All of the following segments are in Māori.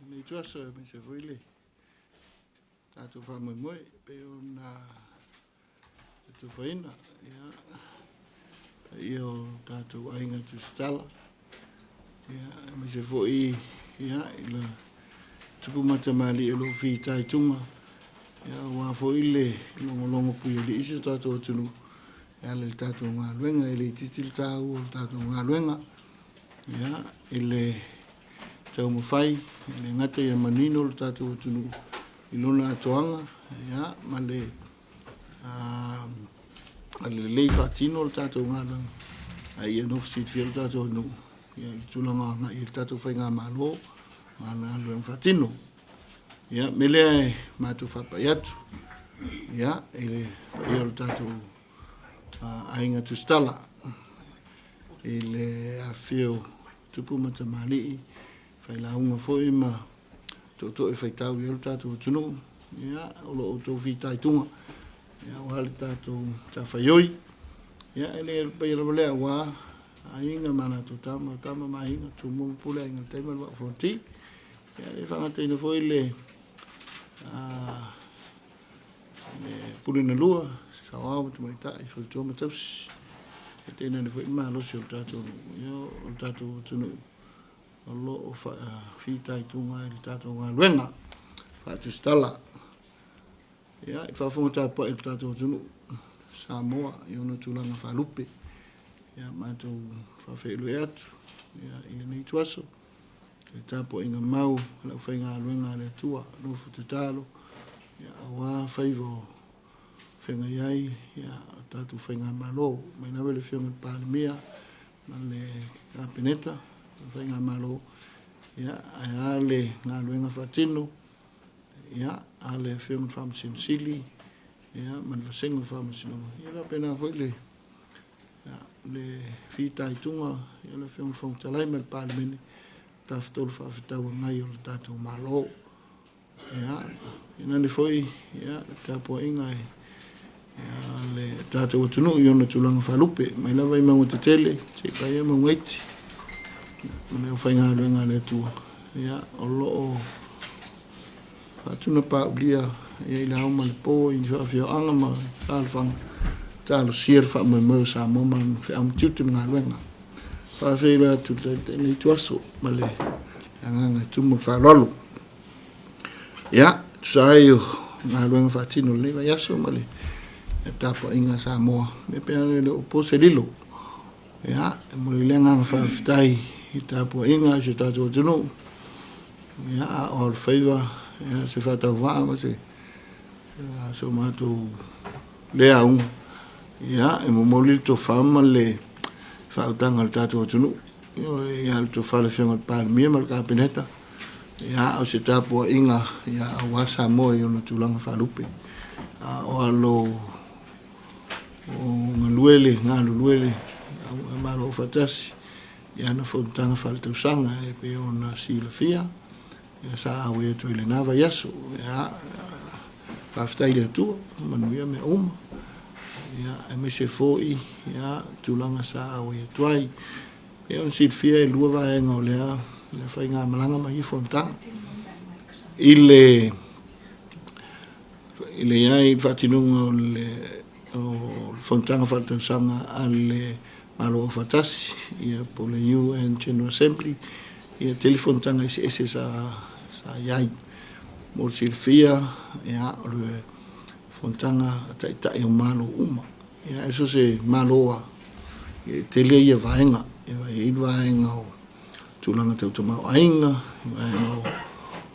Ni tuaso me se fuile. Tato fa moi moi pe ona tu faina ya io tato ainga tu stala ya me se foi ya ila tupu mata mali lo fi tai tunga ya wa foi le longo pu le isi tato tunu ya le tato nga luenga ile titil tau tato nga luenga ya ile tau mo fai le ngate ya manino lo tato tunu ilona atoanga ya male ale le fatino lo tato ngana ai no fit fiel tato no ya tulanga nga il tato fai nga malo ana lo fatino ya mele ma tu fa pa yatu ya ele lo tato ainga tu stala ele afio tupu mata mali fai la unga foi ma to fai tau yo tato tunu ya lo to fitai tunga ya wale tato ta faioi ya ele pe le wa ainga mana tu tama mainga tu mo pula inga tema wa fonti ya le fanga te no foi le pulina lua sawa tu mai ta i fo to matos te na foi ma lo sio tato yo tato tunu lo fa fitai tunga il tato nga luenga fa tu stala ya fa fo ta pa il tato tunu Samoa yo no tulanga fa lupe ya ma tu fa fe lo atu ya ile nei tuaso le tapo inga mau la fa inga luenga le tua no fututalo ya wa faivo fenga yai ya tatu fenga malo mai na vele fiona palmia na le capineta fenga malo ya ale na luenga fatino ya ale fiona fam sinsili ya man fasengo fam sino ya la pena foi le ya le fita itunga ya le fiona fam talai mal palmini taftol fa fita ngai o tatu malo ya ina ni foi ya tapo ingai ya le tatu tunu yo no tulanga falupe mai la vai mango tele se pa ya mango iti me o fainga luenga le tu ya o lo fatuna pa blia ya ila o mal po in fa fio anga ma alfang talo sier fa mo sa mo man fa am tutu nga luenga fa fe la tu le tuaso male anga tu mo fa lolo ya sai nga luenga fatino le ya so male etapa inga Samoa me pe le po selilo ya mo le nga fa ftai itapo inga je tato tunu ya or favor ya se fa ta va ma se so ma tu le a un ya e mo moli to fama le fa tanga tato tunu ya to fa le fianga pa mi mal ka peneta ya o se tapo inga ya wa Samoa yo no tulanga fa lupe o alo o ngaluele malo fatasi ya na fontanga falta usanga e pe ona silafia ya sa awe to ile nava yaso ya pafta ile tu manuia me ya me se foi ya tulanga sa awe tuai e on silfia e lua va en olea le fainga malanga mai fontanga ile ya i fatinunga le o fontanga falta usanga ale malo fatasi ia po le UN General Assembly ia telefon tanga ese sa yai mo silfia ya le fontanga ta o malo uma ya eso se maloa tele ia vaenga o tulanga tau tama ainga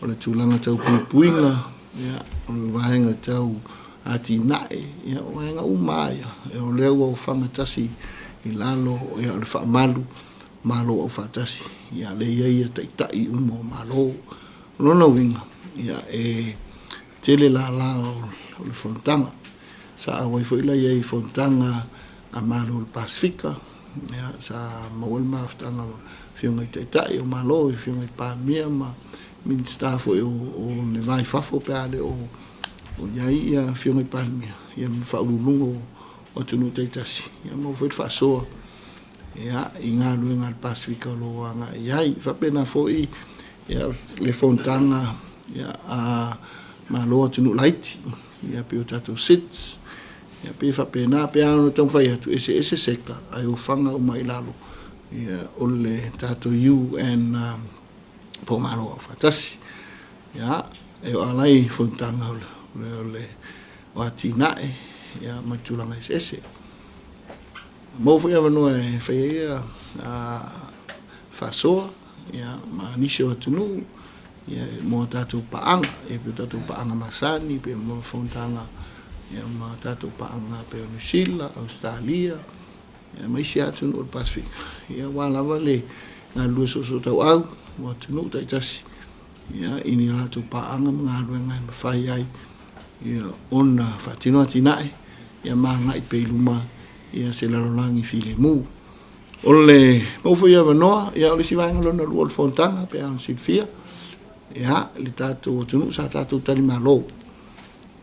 o le tulanga tau puinga ya o vaenga tau ati nae ya vaenga uma ya o leo o fanga tasi ilalo ya le fa malo o fatasi ya le ia tai umo malo no winga ya tele la o le fontanga sa wai foi la ia fontanga a malo Pasifika ya sa mawal maftanga fiunga tai o malo fiunga pa miama min staff o ne vai fafo pale o ia fiunga pa mia ia fa ulungo o tunu taitasi ia mo foi fa so ya inga luenga Pasifika lo anga ia fa pena foi ia le fontanga ia a malo tunu laiti ia pe o tatou sits ia pe fa pena pe ano tong fai atu ese seka ai o fanga o mai lalo ia o le tatou UN po malo fatasi ia e o alai fontanga le o atinae ia matulanga ese mo foi avano e fai ia a fasoa ia ma nisho atunu ia mo tatou paanga e pe tatou paanga masani pe mo fontanga ia ma tatou paanga pe New Zealand Australia ia mai sia atunu o Pacific ia wala vale na lu so tau au mo atunu tai tasi ia ini tatou paanga mga luenga fai ai ia ona fatino atinae ia manga i pe luma ia se larolangi file mu ole mo foi avanoa ia ole sivainga lona lu fontanga pe an silfia ia le tatou tunu sa tatou tali malo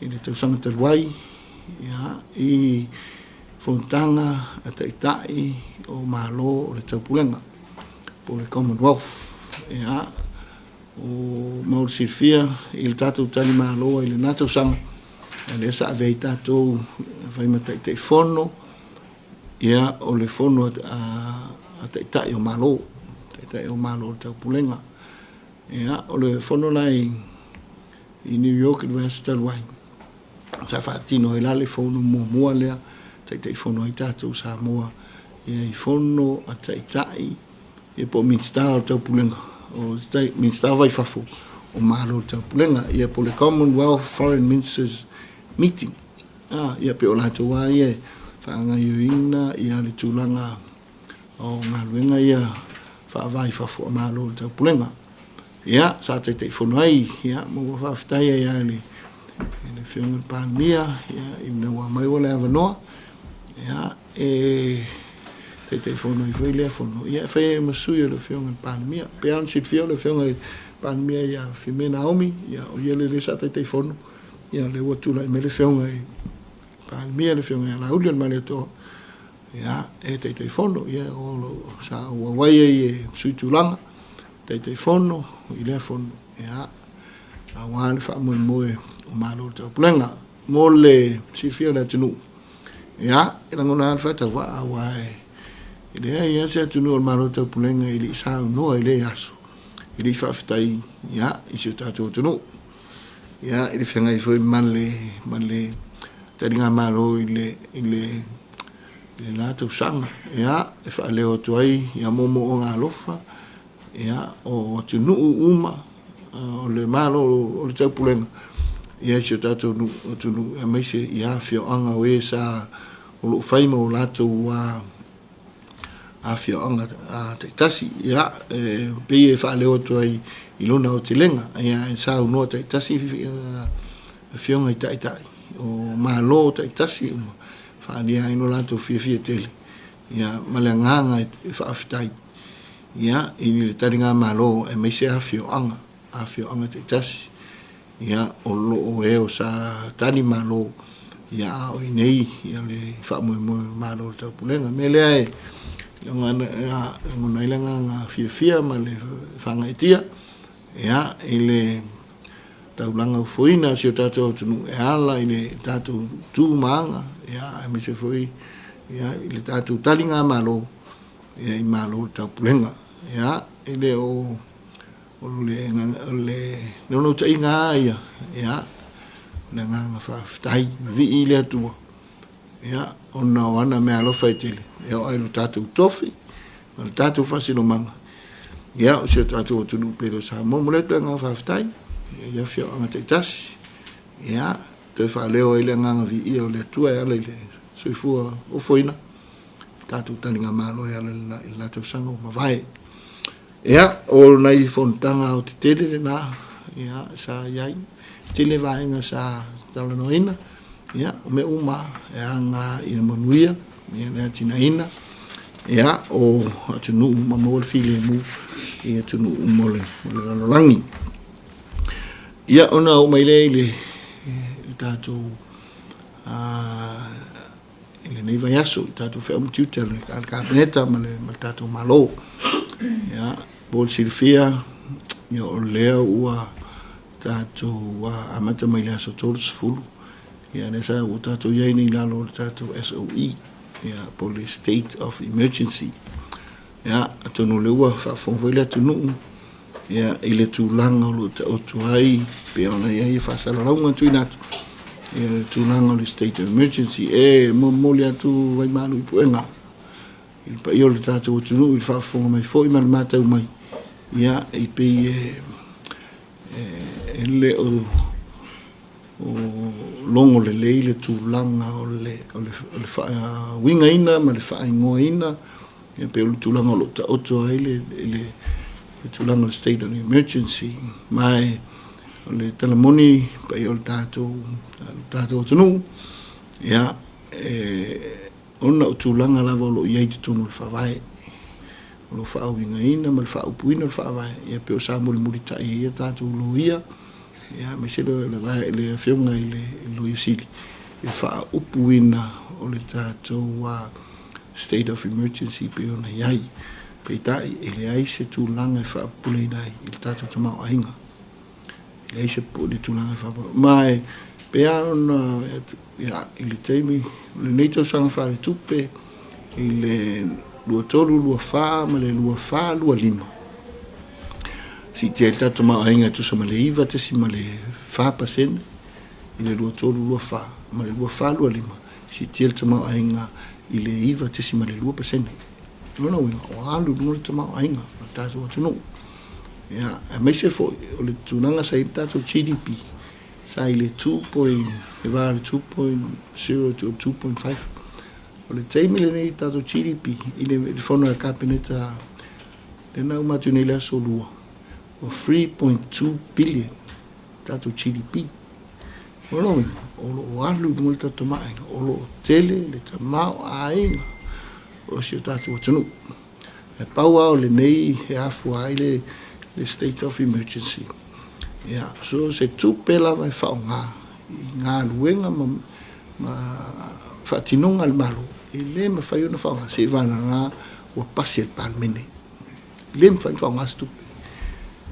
i le tau sanga taluai ia i fontanga ataitai o malo o le tau pulenga po le Commonwealth ia o maur silfia i le tatou tali malo i le natou sanga le sa vei tatou vai matai te fono ia o le fono ataitai o malo taitai o malo tau pulenga ia o le fono lai i New York University Taluai sa fatino i lale fono mua lea taitai fono ai tatou Samoa ia i fono ataitai ia po minsta o tau pulenga o minsta vai fafu o malo tau pulenga ia po le Commonwealth Foreign Ministers Meeting ia pe o latou wa ia anga yuina ia le tulanga o ngaluenga ia fa vai fa fo malo tau pulenga ia sa te fono ai ia mo fa ftai ia le fiona palmia ia i na wa mai wala avanoa ia te fono i foi le fono ia fa e masuia le fiona palmia pe an sit fio le fiona palmia ia fimena omi ia o ia le sa te fono ia le watula i mele fiona palmia le fiona la ulio male to ia te fono ia o sa wa wai e suitulanga te fono i le fono ia a wan fa mo o malo to plenga mo le si fia la tunu ia ila ngona fa ta wa wai ile ia se tunu o malo to plenga ili sa no ile aso ili fa ftai ia i se ta tunu ia ili fenga i foi manle taringa malo ile la tu sanga ia e fa leo to ai ia momo o nga lofa ia o tunu uma o le malo o le tau pulenga ia se tatu tunu e mai se ia fio anga we sa o lo faima o lato wa a fio anga a te tasi ia pe e fa leo to ai ilona o tilenga ia sa no te tasi fio ngai tai o malo te tasi fa dia ino lato fia tele ia malanganga fa aftai ia ini le taringa malo e me se afio anga te tasi ia o lo o e o sa tani malo ia o nei ia le fa mo malo ta pulenga me le ai ngona ilanga fia ma le fanga itia ia ile taulanga foina se tato tunu e ala ile tato tu manga ia me se foi ia ile tato talinga malo ia i malo ta pulenga ia ile o le no tai nga ia na nga fa tai vi ile tu ia ona wana me alo faitile ia ai lu tato tofi al tato fasino manga ia se tato tunu pero sa mo le nga fa tai ia fio anga te tasi ia te fa leo ile nga vi ia le tua ia le soifua o foina tatu taninga malo ia la to sango ma vai ia o nai fontanga o te tele na ia sa iai tele vai nga sa talanoina ia me uma ia nga ina manuia ia na tinaina ia o atunu mamol file mu ia tunu mole langi ia ona o mai le tatu ile nei vai aso tatu fe um tutor al kabineta ma tatu malo ia bol silfia ia o lea ua tātou amata mai le aso tolu sefulu ia le sa ua tātou iai nei lalo le tātou SOE ia po le state of emergency ia atonu le ua whaafonga le atunu ia i le tūlanga o lo te otu ai pe ona ia i whaasala raunga tui natu ia le tūlanga o le state of emergency mo le atu vai manu i puenga i pa i o le tātou atunu i whaafonga mai fo i mali mātau mai ia i pe le o longo le lei le tūlanga o le winga ina ma le whaingoa ina ia pe o le tūlanga o lo ta oto ai le tūlanga o le state of emergency mai o le talamoni pa i o le tātou tunu ia ona o tūlanga lava o lo iai tutunu le whawai o lo whaawinga ina ma le whaupuina le whawai ia pe o sa muli tai ia tātou lo ia ia me se le vai le fiunga i le lo isili e fa upuina o le tātou state of emergency pe ona iai pe tai ele ai se tūlanga e fa pule nai i le tātou tamau ainga ele ai se po le tūlanga e fa mai pe ona ia i le teimi le neito sanga fa le tupe i le lua tolu lua fa ma le lua fa lua lima si te tato ma ainga tu sa male iva te si male fa pasene i le lua tolu lua fa male lua fa lua lima si te tato ma ainga i le iva te si male lua pasene lona winga o alu nule tato ma ainga tato watu no ia a me se foi o le tunanga sa i tato GDP sa i le 2.0 to 2.5 o le teimi le nei tato GDP i le fono a kabineta le nau matu nei le aso lua o 3.2 billion tato GDP. O lo alu nul tato mainga, o lo tele le tamau ainga o si o tato watanu. E paua o le nei e afu ai le state of emergency. Ia, so se tupe lava e whao ngā luenga ma whatinonga al malo. E le ma whai ona whao ngā se vana ngā ua pasi al palmene. Le ma whao ngā stupe.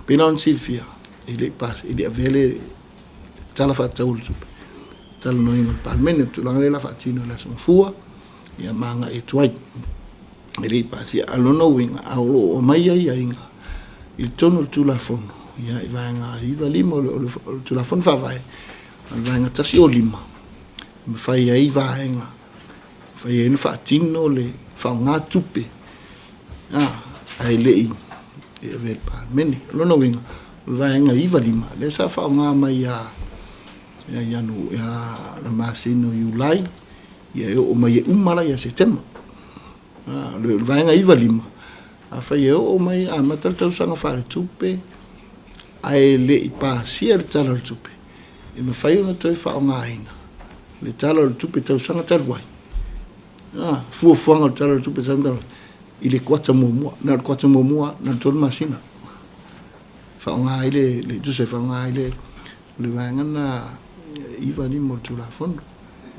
Pena on Silvia, ele pas, ele avele tala fa taul tupe. Tala no ingo palmene, tu lang la fatino la sonfua, ia manga e tuai. Ele pas, ia alono winga, aulo o mai ai inga. Il tono tu la fono, ia i vanga, iva lima o tu la fono fa vai. Al vanga tasi o lima. Me fai ai vaenga. Fai e no fatino le fa nga tupe. Ai lei. E vel palmene lona winga vaenga iva lima le sa fa nga mai ya no ya na masino Julai ya o mai umala ya setembro le vaenga iva lima a fa o mai a matal tau sanga fa tupe ai le pa sia le talo tupe e me fai ona toi fa nga ina le talo tupe tau sanga talwai fu nga talo tupe sanga ile kwata momua na kwata momua na tol masina fa nga ile le Joseph nga ile le vanga na iva ni mo tu la fondo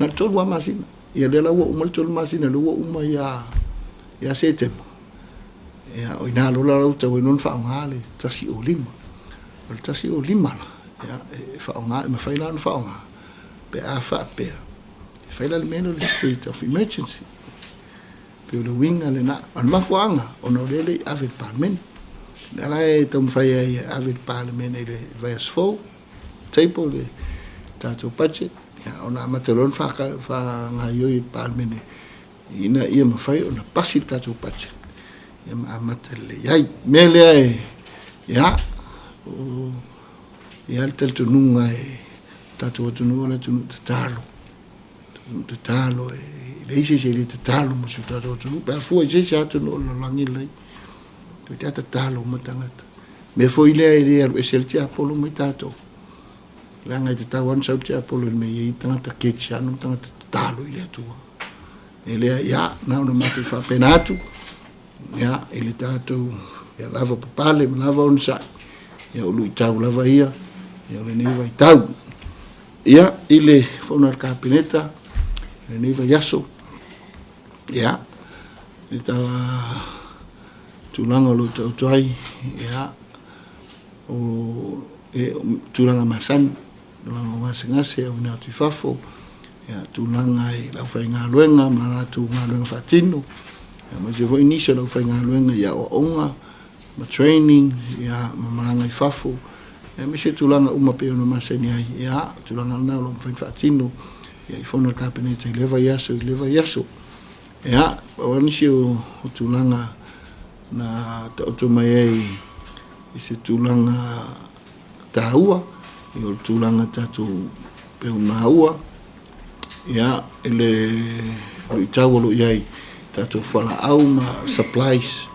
na tol wa masina ya de la wo mo tol masina lo wo uma ya setem ya o ina lo la uta we non fa nga le tasi o lima ya fa nga me fa ina fa nga pe a fa pe fa ila le meno le state of emergency pe o le winga le na al mafuanga ono lele ave parmen la e tom fai ave parmen le vas fo table le tato budget ya ona matelon fa nga yo i parmen ina ia ma fai ona pasi tato budget ia ma matele yai mele ya o ia el tel tununga tato tununga tunu talo le se le talo mo se tato tu pa fu se se atu no langi le te talo mo tangata me foi le e se ti apolo mo tato langa te tawan sa ti apolo me i tangata ke cha no tangata talo ile tu ele ya na no matu fa penatu ya ele tato ya lava papale lava on sa ya lu tau lava ia ya le neva tau ya ile fona kabineta le neva yaso ya ita tulanga lo tuai ya o tulanga masani tulanga ngase au na tifafo ya tulanga I lau fai ngā luenga ma rātu ngā luenga whatino ma se voi nisa lau fai ngā luenga ya o onga ma training ya ma malanga I fafo ya me se tulanga uma pe ona masani ai ya tulanga na lau fai whatino ya I whona kapeneta I lewa yaso ya o nisi o tulanga na tauto mai ai I se tulanga tāua I o tulanga tatu pe una ua ya ele lui tawolo iai tatu whala au ma supplies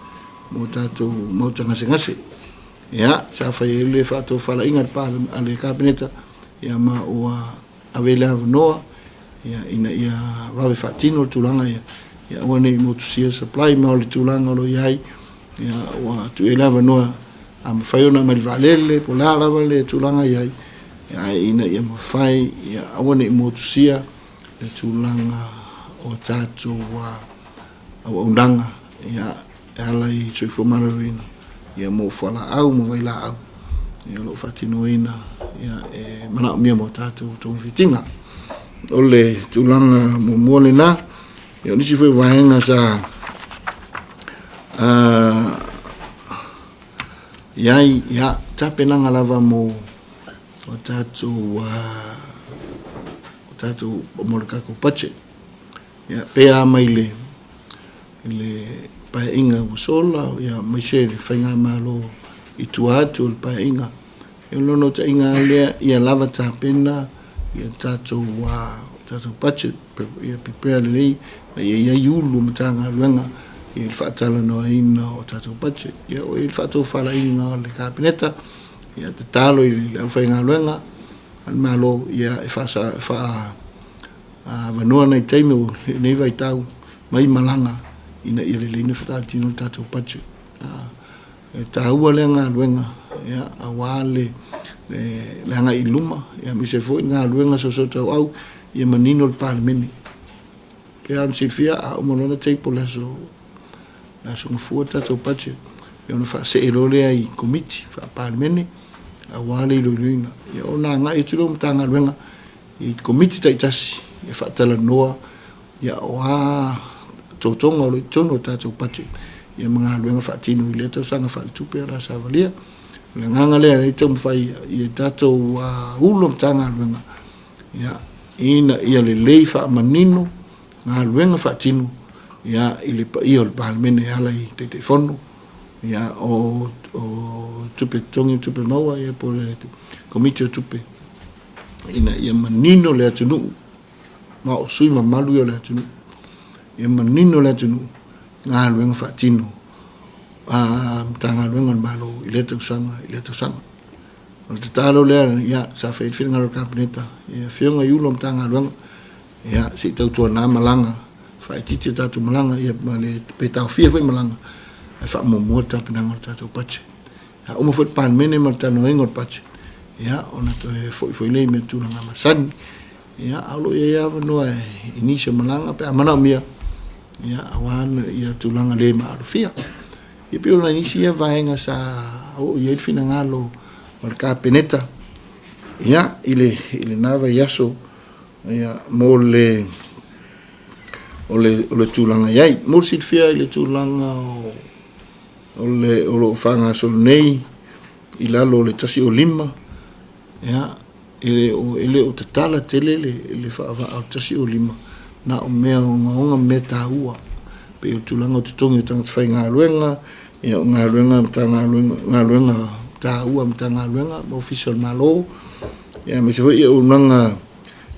mo tatu mo ngase ya sa fai ele whato whala ingat pa ale kabineta ya ma ua awele avanoa ya ina ia wawe whatino tulanga ya wane I motu sia supply ma ole tulanga lo iai ya ua tu ele avanoa am faiona ma valele polara vale tulanga iai ya ina ia mawhai ya wane I motu sia le tulanga o tatu wa au undanga ya alai soifo mararina ya mo whala au mo waila au ya lo whatino ina ya mana mia mo tatu tong fitinga ole tulanga mo mole na ya nisi foi vahenga sa ya tapenanga lava mo o tatu wa tatu omolka ko pache ya pea mai le pa inga usola ya mai se fainga malo I tuatu le pa inga e lono ta inga le ya lava tapena ya tatu wa tatu pache ya prepare le ya yulu mtanga luenga ya fatala no ina o tatu pache ya o il fatu fala inga le kabineta ya talo I fainga luenga al malo ya fa vanua nei taimi nei vai tau mai malanga ina ile le fatino tatu pache taua le nga luenga ya awale le nga iluma ya mi se foi nga luenga so au ya manino le parlemeni pe an silfia a monona teipo la so fu tatu pache ya no fa se elole ai committee fa parlemeni awale lo luina ya ona nga itulo mtanga luenga I committee taitasi ya fatala noa ya wa totonga lo tono tatu pache ya mga luenga fatino ile to sanga fa tupe la savalia le nganga le ite mfai ya tatu wa ulo mtanga luenga ya ina ia le leifa manino nga luenga fatino ya ile ia le palmene ala I te fono ya o tupe tongi tupe maua ya por committee tupe ina ia manino le atunu ma o sui ma malu le atunu ia manino le atunu nga luenga fatino tanga luenga malo ile te sanga o te talo le ya sa fe finga ro kabineta ia fionga yulo tanga luenga ya si tau tua na malanga fa titi tatu malanga ia male peta fia foi malanga fa mo mota pinanga tatu pache ha o mo foi pan mene martano engor pache ya ona to foi le me tu nga masani ya alo ya no inisha malanga pe amana mia ya awan ya tulanga le ma rufia e pe ona inisia vaenga sa o ye fina ngalo marka peneta ya ile nava yaso ya mole ole tulanga yai mo silfia ile tulanga ole fanga solnei ilalo le tasi o lima ya ele o tatala tele le fa au tasi o lima na o mea onga meta ua pe o tulanga o tutongi o tanga tawhai ngā luenga ya o ngā luenga ngā luenga ta ua mta ngā luenga official malo ya me se hoi o nanga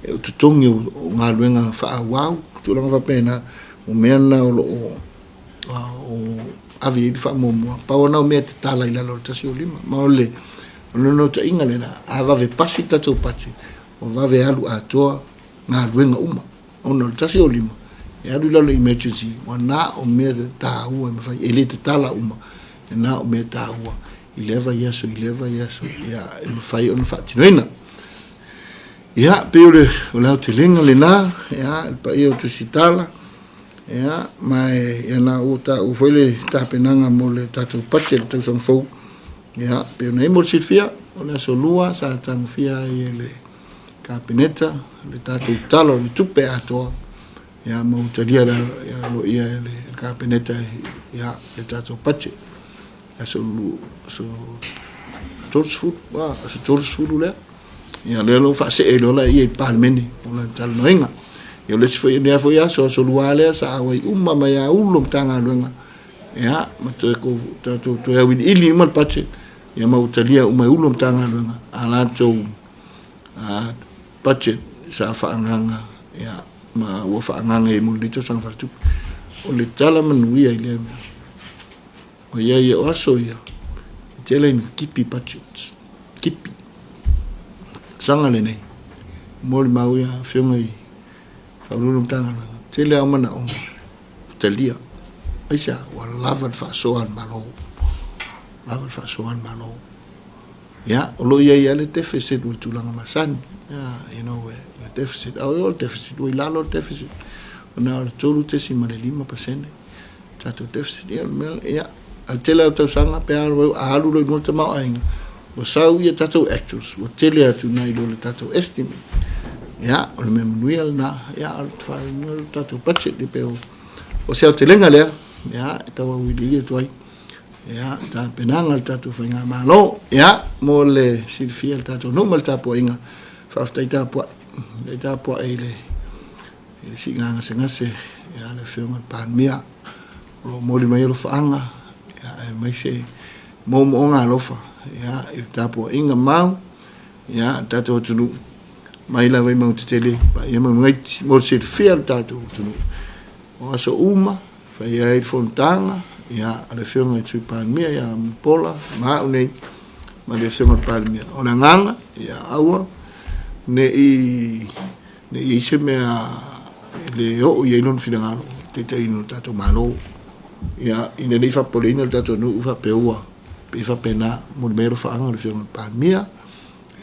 o tutongi o ngā luenga wha awau tulanga wha pena o mea na o avi i wha momoa pawana o mea te tala i lalo tasi o lima ma ole no ta inga le na a vave pasi tatou pati o vave alu atoa ngā luenga uma ona tasi o lima e alu lalo emergency wana o mea te tāua ele te tala uma e na o mea tāua I leva yaso ya mawhai ona whaatinoina ia pe o lau te lenga le nā ia pa ia o tusitala ia mai ia na o ta o whaile tāpenanga mo le tātou pati le tausang fau ya pe nei mo silfia ona solua sa tang fia ele kabineta le tatu talo le tupe ato ya mo talia ya lo ia le kabineta ya le tatu pache ya so torsful wa so torsful le ya le lo fa se lo la ia palmeni ona tal noinga yo le foi ne foi so luale sa wai umma ma ya ulum tanga luenga ya ma to ko to ya win ili mal pache ya ma utalia umma ulum tanga luenga ala to pache sa fa nganga ya ma wo fa nganga e mun dito sang fa tu o le tala manuia ile o ya o aso ya tele ni kipi pache kipi sanga le nei mol mau ya fionga Alulum tangan tele amana o telia aisa wa lavan fa soan malo ya lo ya le deficit wil tulanga masan ya you know le deficit all deficit we lalo deficit na le tolu te si male 5% tato deficit ya al tele auto sanga pe alu lo no tama ainga o sau ya tato actuals o tele atu na ilo le tato estimate ya o me manuel na ya al fa no tato budget de peo o se te lenga le ya tawa wili to ai ya ta penanga tato fa nga malo ya mo le silfia tato no mal tapo inga fa sta tapo ele singa nga se ya le fiona pan mia lo mo le mai lo fa anga ya mai se mo nga lo fa ya tapo inga mau ya tato tunu mai la vai mau tele pa ia mau ngai mo se fiel tatu tunu o aso uma fa ia e fontanga ia ale fiona tu pan mia ia pola ma unei ma le fiona pan mia ona nganga ia aua ne i se me le o ia non finangalo te ino tatu malo ia ina ni fa polina tatu no fa peua pe fa pena mo mero fa anga le fiona pan mia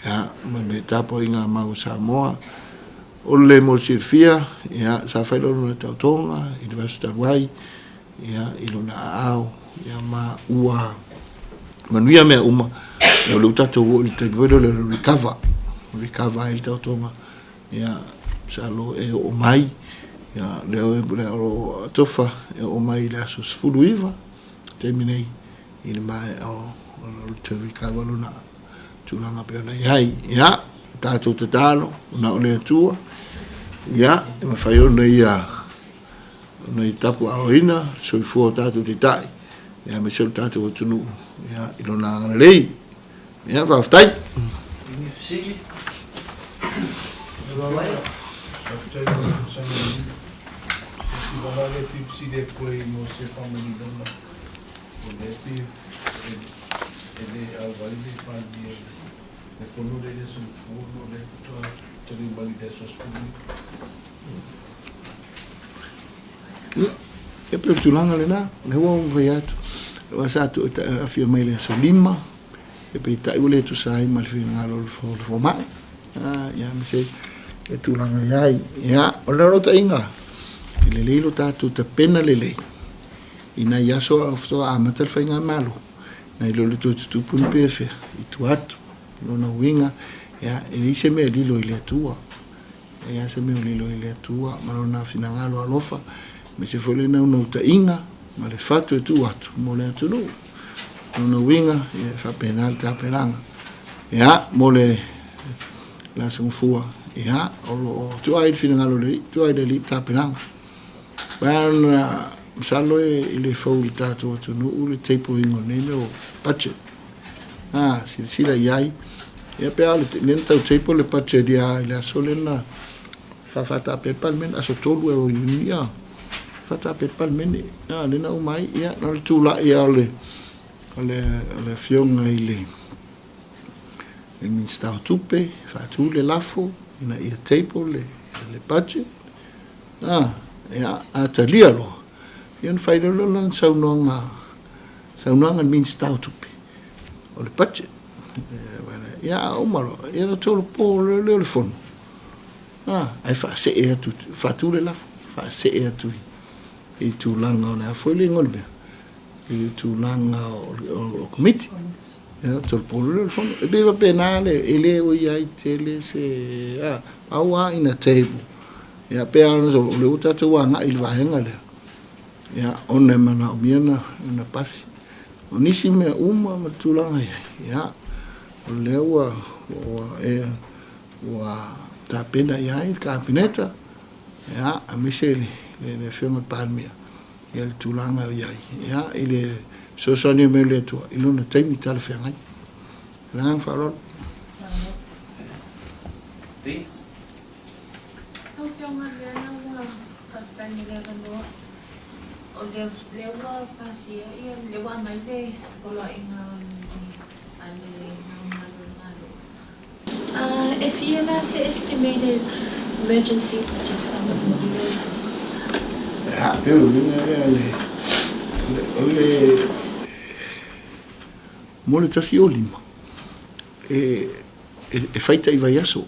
ya me tapo inga mau Samoa o le mo silfia ya sa fa lo no tautonga University of Hawaii ya ilona au ya ma ua manuia me uma ya lo tato o te vodo le recover il tautonga ya sa lo e o mai ya le o tofa e o mai la sus fuluiva terminei il mai o te recover lo na tulanga pe na yai ya tato tatalo na ole tua ya ma faio na ia no itapu aoina so fu tato titai ya me so tato tunu ya ilona lei ya va ftai Sili. Le fondo delle sul forno, le foto tribali adesso e per tulanga le na le wo viato wa sa tu afia mai le so lima e pe tai le tu sai mal fina lo fo mai ya mi se e tulanga yai ya o le rota inga le le lo ta tu te pena le le ina ya so afto a matel fa inga malo na lo le tu pun pe fe i tu atu no na winga ya e se me di lo ile tua ya se me lo ile tua ma no na fina ngalo alofa me se fole na no ta inga ma le fatu e tu atu mo le atu no winga ya fa penal ta penanga ya mo le la sungfua ya o tu ai fina ngalo le tu ai de li ta penanga ban salo ile fo ta tu no le tepo ingo ne no budget sila yai ya pe ale nenta tepo le pache dia le solena fa fata pe palmen aso tolu e unia fata pe palmen le na mai ya na tu la ya le fiona ile il min sta tupe fa tu le lafo ina ia tepo le pache ya atalialo yon fai lo lan saunanga min sta tupe o le pache ya o malo era tolo po le fono ai fa se e tu fa tu le la fa se e tu e tu langa na foi le ngol be e tu langa o committee ya tol polo le fon e be va penale ele o ia tele se awa ina table ya pe ana so le uta te wanga il va henga le ya ona mana o miana na pasi o nisi me uma matulanga ya o le wa ta pena ya il kabineta ya a Michele le firma palmia ya il tulanga ya ile so ni me le to ilona taimi tal fengai lang farol di au fiona le na wa ka ni le no o le wa pasia ia le wa mai le ko la inga ani if you has estimated emergency budget ya pero le mole tasi o lima e faita i vai aso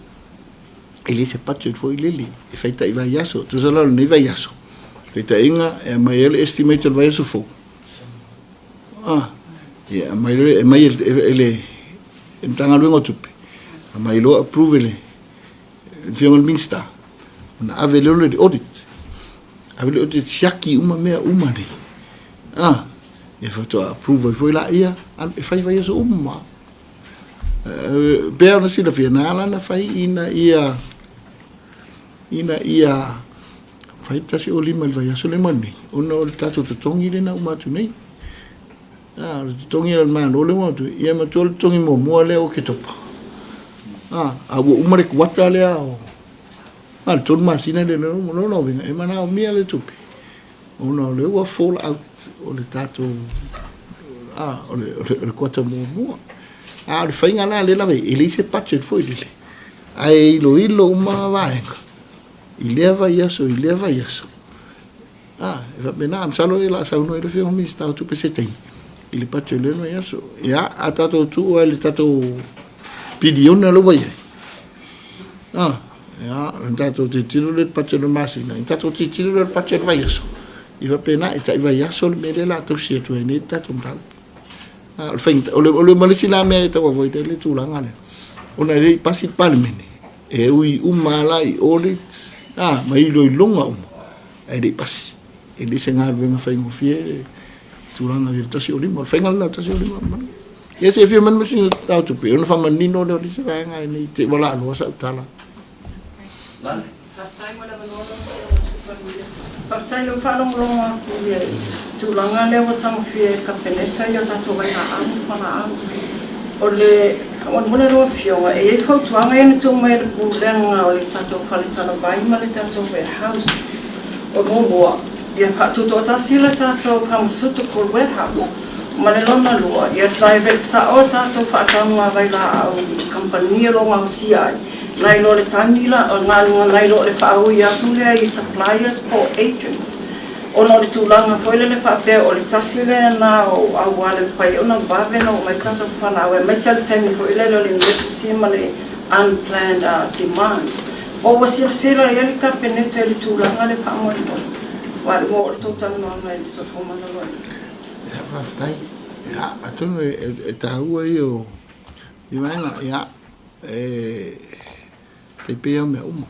ele se patio foi lele e faita i vai aso tu sala nei vai aso te inga e mai ele estimated vai aso fo ya mai ele entanga luengo tupe mai lo approve le fiong minsta na avelo le audit avelo audit shaki uma mea uma ni e fato approve foi la ia e fai vai so uma pe ona sila fianala na fai ina ia fai tasi o lima vai so le mani ona o tato tongi le na uma tu nei tongi le man o le mo tu ia ma tol tongi mo le o ke topa a wo umare kwata le ao tol masina le no vinga e mana o mia le tupi ona le wa fall out o le tato o le kwata mo le fainga na le lave ele se patchet foi dele ai lo uma vai ileva yaso e va bena am salo ela sa uno ele fio mi sta tu pesete il patchet le no yaso ya atato tu ele tato pidiona lo vai ya intanto ti tiro le patchet no masina intanto ti tiro le patchet vai yaso i va pena e tai vai yaso le mele la to sie tu ni tato mtal o le malisi la me ta voi te le tulanga le ona le pasi palmene e ui umala i olit mai lo longa e le pasi e le senga venga fai mo fie tulanga le tasi o limo fai ngala tasi o limo ya se fie man masi ta tu pe ona fa manino le di se nga ni te wala lo sa tala Partai lo fa longa tulanga le wata fie kapeneta ya tato vai na para o le mona lo fio e fa tuanga ni tu mai ku lenga o le tato palitano vai ma le tato warehouse o mo ia fa tu to tasila tato kam sutu ko warehouse ma le lona lo ia direct sa o tato fa tanga vai la o company lo ma sia nai lo le tanila o ngana nai lo le fa o ia tu le suppliers for agents ono le tulanga foi le fa pe o le tasile na o awale pai ona bave no mai tanto pana we mai sel time foi le le sima le unplanned demands o wasi sila ia ka penete le tulanga le pa mo wa mo to tan no mai so ko mana lo ya raftai ya atono e taua io imanga ya te pe me uma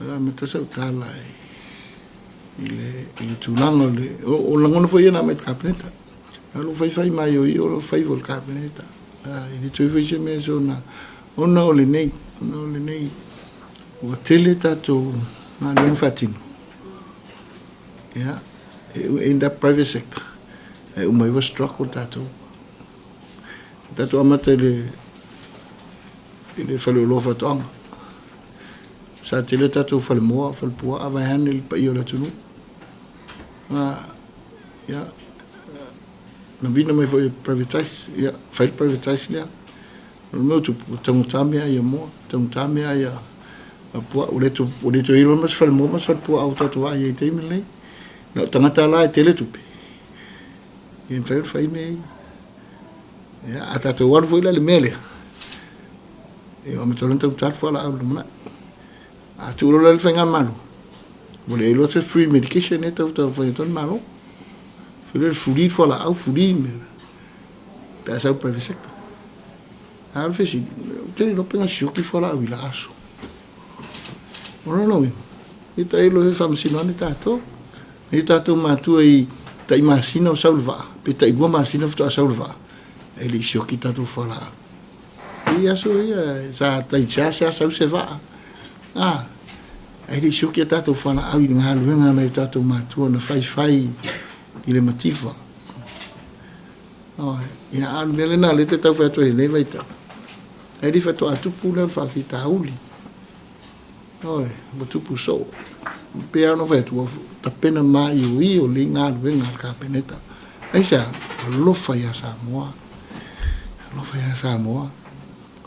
la meta sa tala ile tulanga le o langono foi na met capneta lo fai mai o lo fai vol capneta ile tu fai me zona ona o le nei o tele tato na le fatino ya in the private sector o mai was struck with tato amata ile falo lo fatanga sa tele tato fal mo fal po ava han il paio la tunu ya na vina mai foi privatize ya fai privatize ya no tu tangutame ya mo tangutame ya po o le tu iro mas fal po auto to ai te mile no tangata la tele tu in fai me ya ata to war foi la le mele e o metolon tau tar fala au lumna a tu lo le fenga malu vole lo se free medication e tau foi ton malo Fele fuli fola au fuli me. Pe sa private sector. Al fesi, te lo penga sioki fola au ila aso. Ora no we. Ita ilo he famsino ni tato. Ni tato matua I tai masina o saulva. Pe tai bua masina fto saulva. Ele sioki tato fola. Ia so ia sa tai cha sa se va. Ah. Ele sioki tato fola au I ngaluenga na tato matua na fai I le matifa. Oh, ia an velena le te tau fa to le vai ta. Ele fa to atu pula fa ti tauli. Oh, tupu so. Pe ano vai tu ta pena mai o linga venga ka peneta. Ai sa lo fa ya Samoa. Lo fa ya Samoa.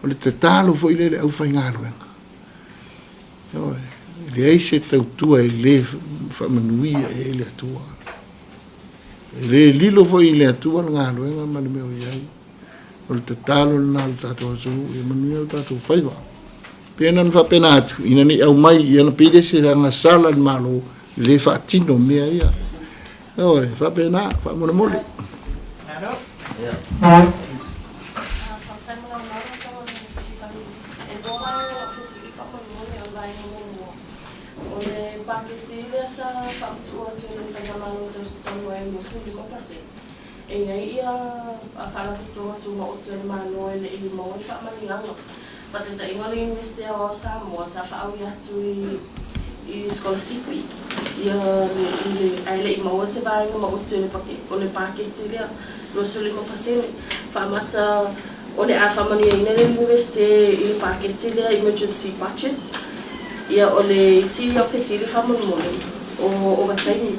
O le te talo fo ile au fa nga venga. Oh, le ai se tau tua le fa manuia ele tua. Le lilo fo ile atua nga luenga ma le meo iai. O le talo na le tato asu e manuia tato faiva. Pena fa pena atu ina ni au mai ia na pide se nga sala malo le fa tino mea ia. Oi, fa pena fa mo mo. E ia a fala tu ma o tele ma no ele I mo I fa mani langa. But it's a ngoli university o Samoa sa fa au ya tu I scholarship ia ele mo se ba ngo mo tele pa ke o le pa ke tele lo suli ko pasele fa mata o le a fa mani ina le university I pa ke tele emergency budget ia o le si office le fa mo o ba tsaini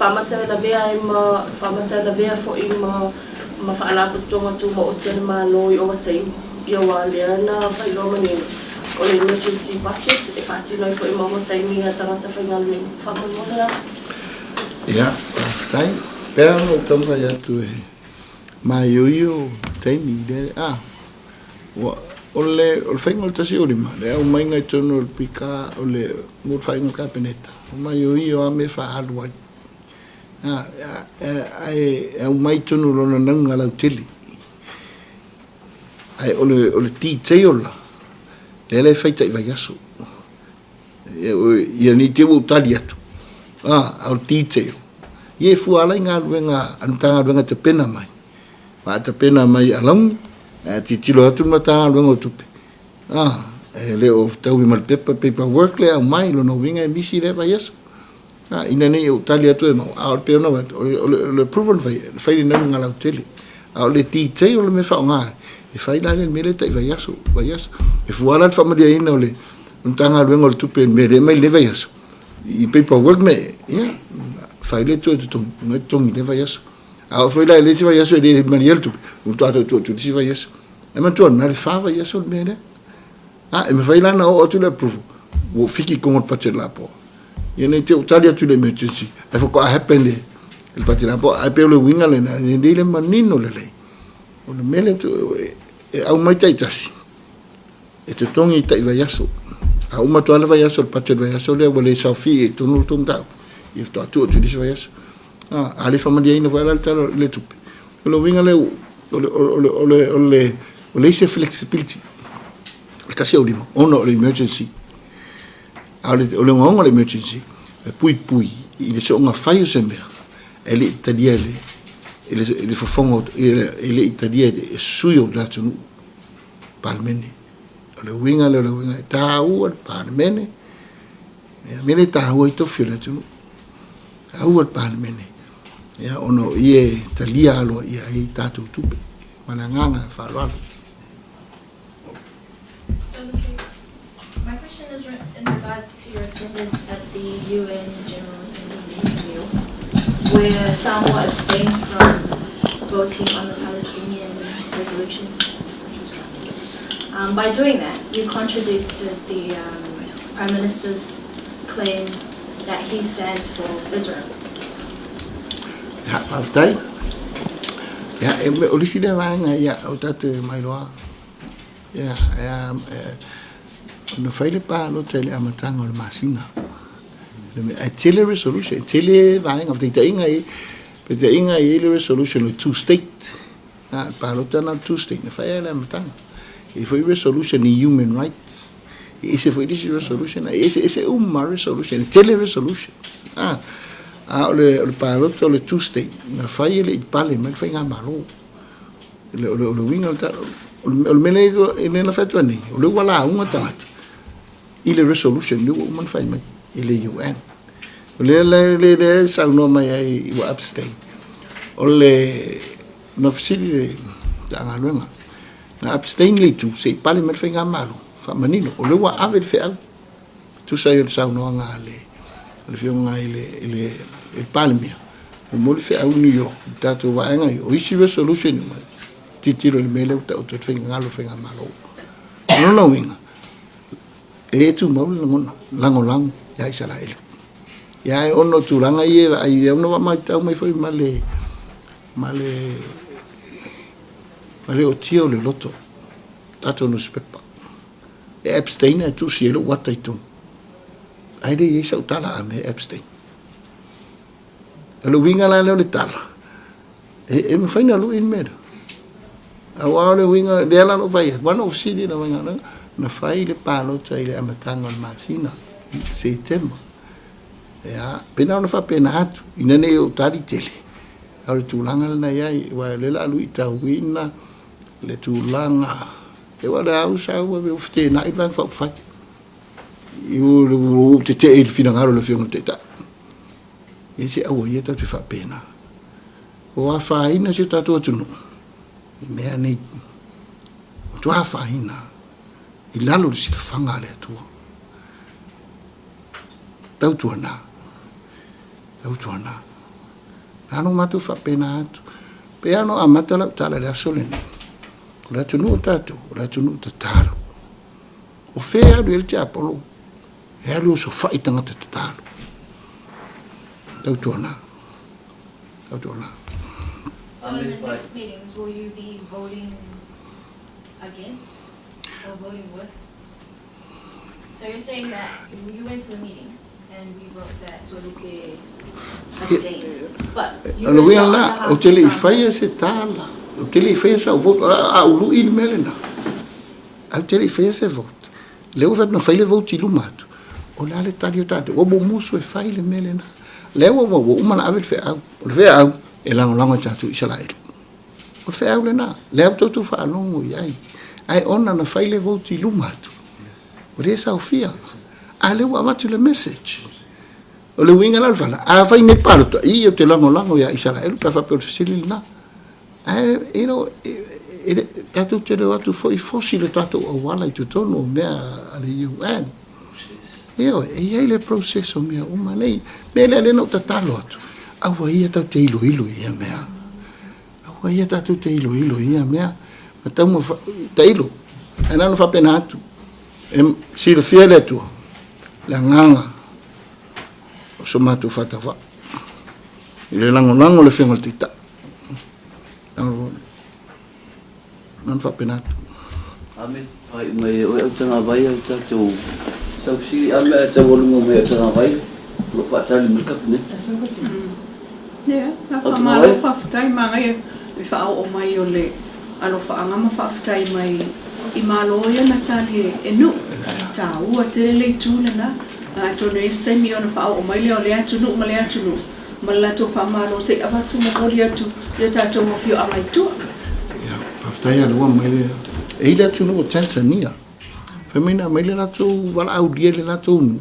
famata la vea ima famata la vea fo ima ma fa ala putonga tu mo otel ma no I o tai ia wa le na fa lo mani o le emergency budget e fa ti no fo ima mo tai mi ata ta fa ngalwe fa mo la Ja, stai per no tom fa ya tu ma yo tai mi de o le fa ngol tasi o lima le o mai ngai tono o pika o le mo fa ngol ka peneta o mai yo a me fa alwa ai mai tono lona nanga la tili ai o le ti teola le fai tai vai aso ia ni te o tali atu au ti teo ie fu ala nga luenga antanga luenga te pena mai ma te pena mai along ti tilo atu ma tanga luenga tupe le o tau I mal paperwork le au mai lo no winga misi le vai aso ina nei o tali atu e mau au pe ona le proven fai na nga la tele au le ti te o le me fa nga e fai la le mele tai vai aso e fu ala fa madia ina o le tanga luenga o tupe me le mai le vai aso I paperwork me fai le tu ngai le vai aso au foi la le vai aso de Manuel tu tu si vai aso e ma tu na le fa vai aso me le e me fai la na o tu le proof wo fiki con o pace la po ia nei te utalia tu le emergency e fo ko happen le il pace la po a pe le winga le na le manino le o le mele tu au mai tai tasi e te tongi tai vai aso a uma tu ala vai aso il pace vai aso le vole safi e tu no tonta if tu dis vai aso ale famiglia ina vai alta le tupe lo winga le o le se flexibility kasi o limo ono le emergency ale o le ngonga le emergency pui I le so nga fai o sembe ele italia ele fofongo ele italia e suyo la tunu palmene le winga ta u palmene mene ta u to fio la tunu au palmene ya ono ie italia lo ia I tatu tupe mananganga fa lo My question is in regards to your attendance at the UN General Assembly interview, where Samoa abstained from voting on the Palestinian resolution, which was drafted. By doing that, you contradicted the Prime Minister's claim that he stands for Israel. Aftai o lisi le vanga o tatu mai loa no fai le pa lo tele amatanga o le masina le me tele resolution tele vanga o te inga Pe te inga I le resolution o two state. Palota na two state. Na whai ala matanga. I foi resolution I human rights. I se foi this resolution. I se resolution. Tele resolutions. Ole palota ole two state. Na whai ele I pale man whai ngā malo. Ole winga ole mele ine na whaitua ni. Ole wala unga tangata. I le resolution ni o man whai mai. I le UN. Le sauno mai ai wa abstain. Ole no fisili tanga luenga. Na abstain le tu se pale met fenga malo. Fa manino ole wa ave fe au. Tu sai o sauno nga le fionga ile pale mia. O mo le fe au New York. Tato wa nga o isi resolution mai. Titiro le mele o tau fenga fenga malo. No winga. E tu mo lango ya Israel. Ya ono tulanga ye ai ono mai tau mai foi male o tio le loto tato no spepa e abstain tu sielo watai tu ai de ye sa tala ame abstain alo winga la le tala e me faina lu in mer awa le winga de la no vai one of city na winga na fai le palo tai le amatanga masina September. Ya, pena ona fa pena atu. Ina ne o tari tele. Aure tulanga na yai wa le la lui tawina le tulanga. E wala au sa wa be ofte na ivan fa fa. Iu te il fina ngaro le fiona teta. Ese awo yeta te fa pena. O fa ina se tatu tunu. Me ani. O tu fa ina. Ilalo si fanga le tu. Tau tuana. Ano matu fa pena atu. Pe ano amata la tala le asolene. La tunu tatu, la tunu tataro. O fea du el tiapolo. E alu so fa itanga tataro. Tau tuana. So in the next meetings, will you be voting against or voting with? So you're saying that you went to the meeting and we wrote that Toluke abstained, but you Ano were winga not na in o the tele House of faia se tala. O tele faia sa voto a ulu il melena. O tele faia se voto. Leo vet no faile voto ilumatu. O la le tali o tatu. O bo musu e faile melena. Leo o umana avet fe au. O fe au e lango tatu Israel. O fe au le na. Leo totu fa longo yai. Ai ona na faile voto ilumatu. O le sa ofia. A leo amatu le message. O le winga la fala. A fai ne palo to. I o te lango ya Israel pa fa pe ofisili na. You know, tatu te reo atu foi fosi le tatu o wala I tutonu o mea ale UN. Eo, e iei le proceso mea uma nei. Mea le no tatalo atu. Aua ia tau te ilo ia mea. Aua ia tatu te ilo ia mea. Ma tau ma te ilo. E nano fa pena atu. E si le fia le atu. Le nganga. O so matu fatawa. I le lango le fengal tita. Non fa penat. Amen. Ai mai o tanga vai o tatu. Sau si ame te volungo me tanga vai. Lo pa tali me kapne. Ya, na fa malo fa ftai mai e fa o mai o le. Alo fa anga ma fa ftai mai I malo ia na tali e no. Ta ua te le tula na. A to ne ste mi ona fa o mai le o le atu no ma le atu no. Ma la to fa malo se avatu mo boli atu. Le tatu mo fio amai tu. Aftai alua mai le e le atu no Tanzania. Femina mai le lato wala au dia le lato unu.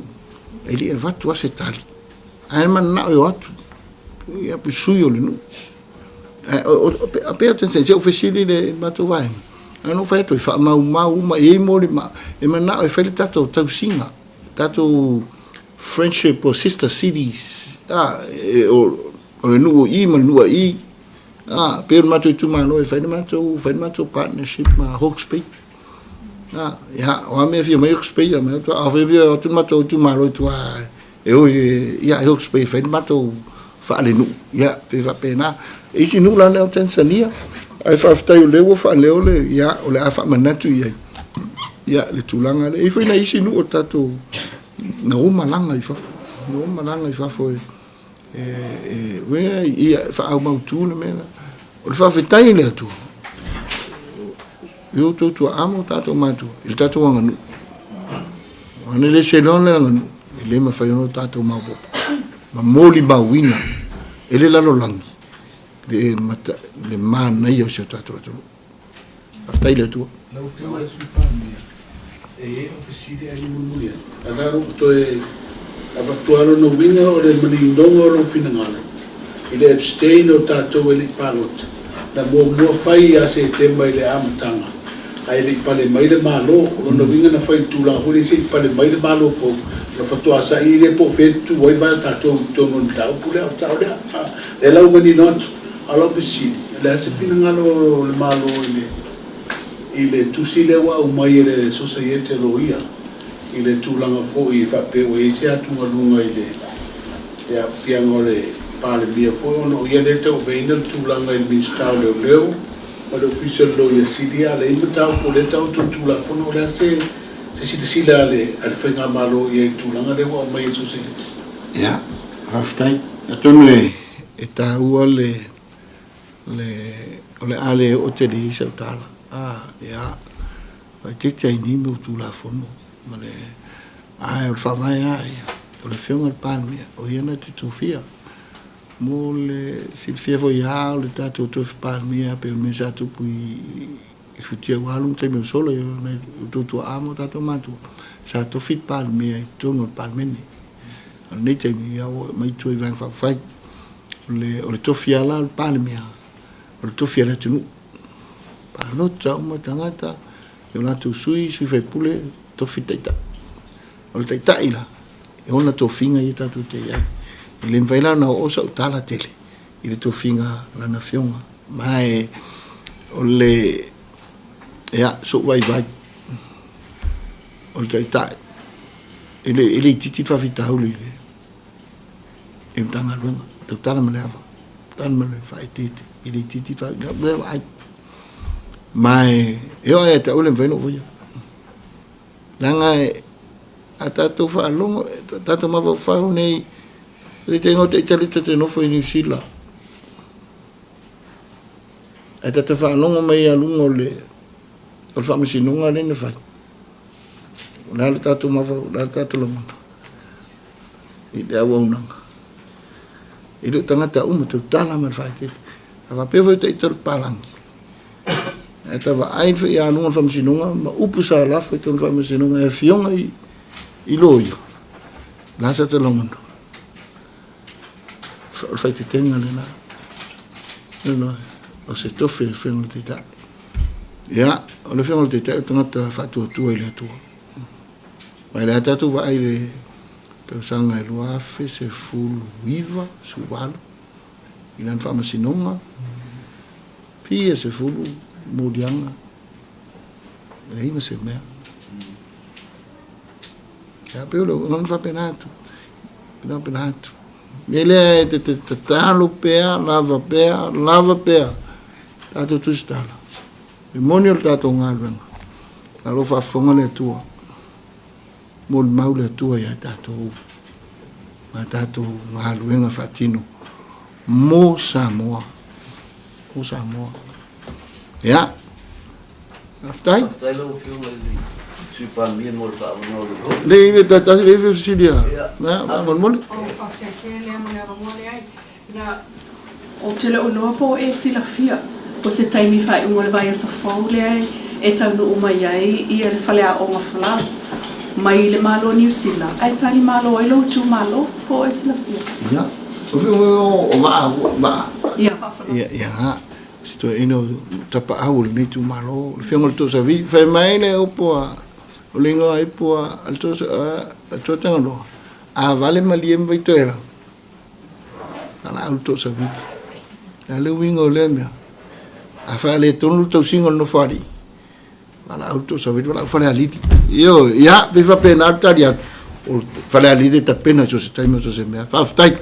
E le vatu ase tali. Ai man na o atu. Ia pe suio le no. A pe Tanzania se ofisili le mato vai. Ano fai to fa mau ma e mo ma e man na e fai le tato tau singa. Tato friendship or sister cities. O le nu I ma nu I. Pero mato tu mano e fai mato partnership ma Hawke's Bay. Ya, o me fia mai Hawke's Bay, ma tu a via tu mato tu mano tu a e o ya Hawke's Bay fai mato fa le nu. Ya, pe va pena. E si nu la le Tanzania. Ai fa ftai le fa le ole ya o le afa manatu ya. Ya le tulanga le e fai na isi nu o tato na uma langa I fa. No malanga I fa foi. Wea ia whaau mautūna mena. O le whawhetai le atua. Iu tūtua amo tātou mātua. Il tātou anganu. Ane le se lona anganu. I le ma whaiono tātou maupopa. Ma mōli mauina. E le lalo langi. Le mānei au se tātou atua. Whawhetai le atua. Lau whiunga supani. E ofisiri ai munuia. Ana ruto e abatualo no winga o le mani ndongo o lo finangala. I le abstain o tātou e li palot. Na mua whai a se te mai le amatanga. Ai li pale mai le malo, o no winga na whai tūlanga furi se pale mai le malo po. Na whatua sa i le po whetu wai vai tātou tono ni tau pule au tau lea. Le lau mani notu, alo ofisiri. Le ase finangalo le malo i le tusi le wa umai e le societe lo ia. I le tūlanga fo i whapeo e se atunga lunga i le e a piango le pale mia fo ono ia le tau veina le tūlanga i ministau leo leo ma le official lo ia sidia le ima tau po le tau tūla fono le se sila le whainga malo ia i tūlanga le wa umai e societe. Ia, haftai. Atonu e tā ua le ale o te li sau tala. Ia, vai te te ni mo tūla fono. Ma le ai o whamai ai o le whiunga le pānmea o iana te tūwhia mo le silfia fo ia o le tātou tūwhi pānmea pe o me sa tupu i whitia walung te meo solo i o tūtua amo tātou mātua sa tūwhi pānmea i tūngo le pānmeni o nei te mi au mai tui vang whawhai o le tūwhi ala le pānmea o le tūwhi ala tunu pānota o ma tangata i o nātou sui whai pule tofi taita. O le taita ila. E ona tofinga i tatu te iai. I le mwhaila na osa utala tele. I le tofinga lana whionga. Mai o le ea so wai vai. O le taita. I le titi whawhita hauli le. E mtanga luenga. Te utala ma le awa. Utala ma le whai titi. I le titi whawhita. Mai e o e ta ule mwhaino vuia. Nanga a tātou whaalongo, tātou mawa whao nei, te ngau te italita te nofo i New Zealand. A tātou whaalongo mai a lungo le, o whamasinunga rene whai. Nā le tātou mawa, nā le tātou lomona. I te awa unanga. I le tangata uma, te utala mar whai te. A whapewa te itaru pālangi. E tawa ainwha i anunga whamasinunga, ma upu sa alafu i tonu whamasinunga, e whionga i loio. Lasa te lomano. Whai te tenga le nā. Nuna, o se tofi le whionga te ta. Ia, o le whionga te ta, o tangata whatua tua i le atua. Mai le atatu wa ai le peusanga e luafe, se fulu wiva, su walo. I lan whamasinunga. Pia se fulu, modianga e ima se mea ya pero non fa penatu ele te talo pea lava pea tato tu stala e moniol tato ngalwenga alo fa fonga le tua mol maule tua ya tato ngalwenga fatino mo Samoa ja, aftai. Aftai lo whiunga li supan mia mo pa mo lo. Le tata le versilia. Na, mon mon. O whawhiakele mona ramole ai. Na o te leo noa po e sila fia. O se taimi whai unga le vai a sa whaule ai. E tau no umai ai i le whale a onga whala. Mai le malo New Zealand. Ai tani malo ai lo tu malo po e sila fia. Ja. O va. Ia, whawhala. Ja. Sto ino tapa au ni tu malo fianga to sa vi fa mai le opo o lingo ai po al to to tangalo a vale maliem vai to era ala au to sa vi la le wingo le me a fa le tonu to singo no fari ala au to sa vi wala fa le ali yo ya vi fa pena taria o fa le ali de tapena so se taimo so se me fa ftai